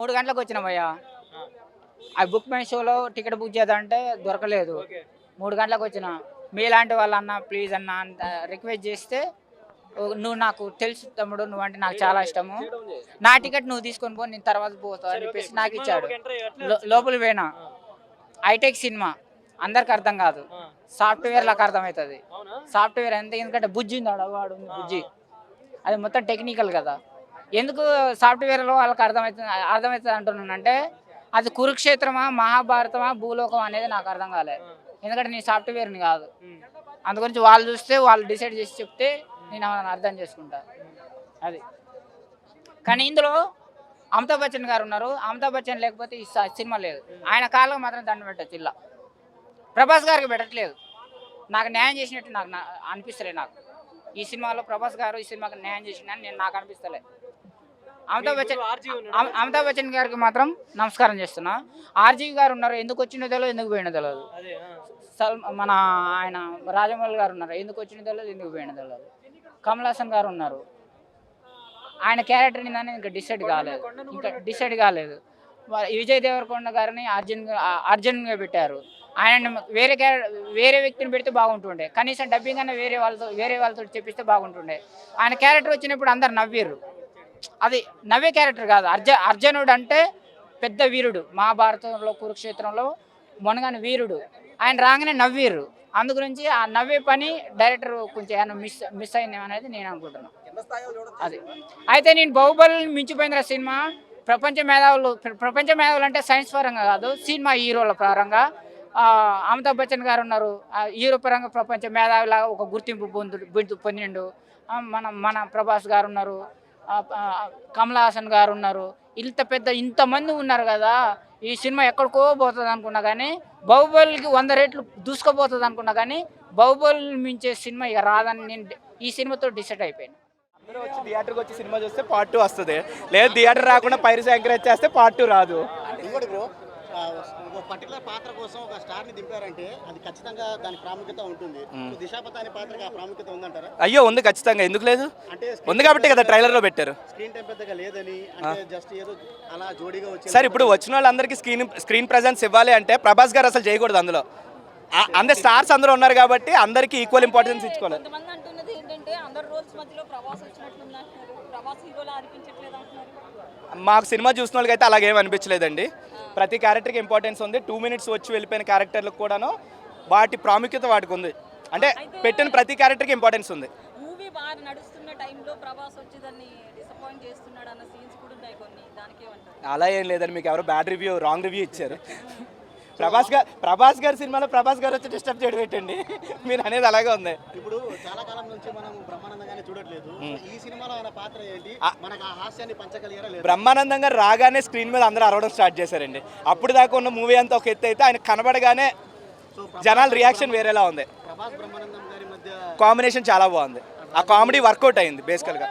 3 గంటలకు వచ్చిన భయ్యా. ఆ బుక్ మై షోలో టికెట్ బుక్ చేద్దామంటే దొరకలేదు. 3 గంటలకు వచ్చిన. మీలాంటి వాళ్ళన్న ప్లీజ్ అన్న అంత రిక్వెస్ట్ చేస్తే నువ్వు నాకు తెలుసు తమ్ముడు, నువ్వంటే నాకు చాలా ఇష్టము, నా టికెట్ నువ్వు తీసుకొని పో, నేను తర్వాత పోతావు అని చెప్పేసి నాకు ఇచ్చాడు. లోపల పోయినా. హైటెక్ సినిమా అందరికి అర్థం కాదు, సాఫ్ట్వేర్ లాగా అర్థమవుతుంది. సాఫ్ట్వేర్ ఎంత, ఎందుకంటే బుజ్జి ఉంది, వాడు ఉంది బుజ్జి, అది మొత్తం టెక్నికల్ కదా. ఎందుకు సాఫ్ట్వేర్లో వాళ్ళకి అర్థమవుతుంది అంటున్నానంటే, అది కురుక్షేత్రమా మహాభారతమా భూలోకం అనేది నాకు అర్థం కాలేదు. ఎందుకంటే నేను సాఫ్ట్వేర్ని కాదు. అందుగురించి వాళ్ళు చూస్తే వాళ్ళు డిసైడ్ చేసి చెప్తే నేను అర్థం చేసుకుంటా అది. కానీ ఇందులో అమితాబ్ బచ్చన్ గారు ఉన్నారు. అమితాబ్ బచ్చన్ లేకపోతే ఈ సినిమా లేదు. ఆయన కాళ్ళకు మాత్రం దండం పెట్టచ్చు. ఇలా ప్రభాస్ గారికి పెట్టట్లేదు. నాకు న్యాయం చేసినట్టు నాకు అనిపిస్తలే. నాకు ఈ సినిమాలో ప్రభాస్ గారు ఈ సినిమాకి న్యాయం చేసిన నాకు అనిపిస్తలే. అమితాబ్ బచ్చన్ గారికి మాత్రం నమస్కారం చేస్తున్నా. ఆర్జీవి గారు ఉన్నారు, ఎందుకు వచ్చినో తెలియదు, ఎందుకు పోయినో తెలియదు. మన ఆయన రాజమౌళి గారు ఉన్నారు, ఎందుకు వచ్చినో తెలియదు, ఎందుకు పోయినో తెలియదు. కమల్ హాసన్ గారు ఉన్నారు, ఆయన క్యారెక్టర్ ఏందని ఇంకా డిసైడ్ కాలేదు. విజయ్ దేవరకొండ గారిని అర్జున్గా పెట్టారు. ఆయన వేరే వ్యక్తిని పెడితే బాగుంటుండే. కనీసం డబ్బింగ్ అన్న వేరే వాళ్ళతో చెప్పిస్తే బాగుంటుండే. ఆయన క్యారెక్టర్ వచ్చినప్పుడు అందరు నవ్వారు. అది నవ్వే క్యారెక్టర్ కాదు. అర్జునుడు అంటే పెద్ద వీరుడు, మహాభారతంలో కురుక్షేత్రంలో మొనగాని వీరుడు. ఆయన రాగానే నవ్వీరు. అందు గురించి ఆ నవ్వే పని డైరెక్టర్ కొంచెం ఏమైనా మిస్ అయిందేమో అనేది నేను అనుకుంటున్నాను. అది అయితే నేను బాహుబలిని మించిపోయిన సినిమా. ప్రపంచ మేధావులు అంటే సైన్స్ పరంగా కాదు, సినిమా హీరోల పరంగా. అమితాబ్ బచ్చన్ గారు ఉన్నారు, హీరో పరంగా ప్రపంచ మేధావిలాగా ఒక గుర్తింపు పొందిండు. మన ప్రభాస్ గారు ఉన్నారు, కమల్ హాసన్ గారు ఉన్నారు. ఇంతమంది ఉన్నారు కదా. ఈ సినిమా ఎక్కడికో పోతుంది అనుకున్నా కానీ, బాహుబలికి 100 రెట్లు దూసుకుపోతుంది అనుకున్నా కానీ, బాహుబలి మించే సినిమా ఇక రాదని నేను ఈ సినిమాతో డిసైడ్ అయిపోయాను. అందరూ వచ్చి థియేటర్కి వచ్చి సినిమా చూస్తే పార్ట్ 2 వస్తుంది. లేదు థియేటర్ రాకుండా పైరసీ ఎంకరేజ్ చేస్తే పార్ట్ 2 రాదు. ఇంకోటి బ్రో, ఒక పర్టికులర్ పాత్ర కోసం ఒక స్టార్ని దింపారంటే అది ఖచ్చితంగా దాని ప్రాముఖ్యత ఉంటుంది. దిశాపత అనే పాత్రకి ఆ ప్రాముఖ్యత ఉందంటారా? అయ్యో ఉంది, ఖచ్చితంగా. ఎందుకు లేదు? అంటే ఉంది కాబట్టి కదా ట్రైలర్లో పెట్టారు. స్క్రీన్ టైం పెద్దగా లేదని, అంటే జస్ట్ ఏదో అలా జోడీగా వచ్చి. సార్ ఇప్పుడు వచ్చిన వాళ్ళందరికీ స్క్రీన్ ప్రెజెన్స్ ఇవ్వాలి అంటే ప్రభాస్ గారు అసలు చేయకూడదు అందులో. అందరు స్టార్స్ అందరూ ఉన్నారు కాబట్టి అందరికీ ఈక్వల్ ఇంపార్టెన్స్ ఇచ్చుకోవాలి. మాకు సినిమా చూసిన వాళ్ళకి అయితే అలాగేం అనిపించలేదండి. ప్రతి క్యారెక్టర్కి ఇంపార్టెన్స్ ఉంది. 2 మినిట్స్ వచ్చి వెళ్ళిపోయిన క్యారెక్టర్లకు కూడాను వాటి ప్రాముఖ్యత వాటికి ఉంది. అంటే పెట్టిన ప్రతి క్యారెక్టర్కి ఇంపార్టెన్స్ ఉంది. అలా ఏం లేదండి, మీకు ఎవరో బ్యాడ్ రివ్యూ రాంగ్ రివ్యూ ఇచ్చారు. ప్రభాస్ గారి సినిమాలో ప్రభాస్ గారు వచ్చి డిస్టర్బ్ చేయడం పెట్టండి, మీరు అనేది అలాగే ఉంది. ఇప్పుడు చాలా కాలం నుంచి మనం బ్రహ్మానందంగానే చూడట్లేదు. ఈ సినిమాలో ఆయన పాత్ర ఏంటి, మనకు ఆ హాస్యాన్ని పంచగలిగారా? బ్రహ్మానందం గారు రాగానే స్క్రీన్ మీద అందరూ అరవడం స్టార్ట్ చేశారండి. అప్పుడు దాకా ఉన్న మూవీ అంతా ఒక ఎత్తు అయితే ఆయన కనబడగానే జనాల రియాక్షన్ వేరేలా ఉంది. ప్రభాస్ బ్రహ్మానందం గారి మధ్య కాంబినేషన్ చాలా బాగుంది. ఆ కామెడీ వర్కౌట్ అయింది బేసికల్గా.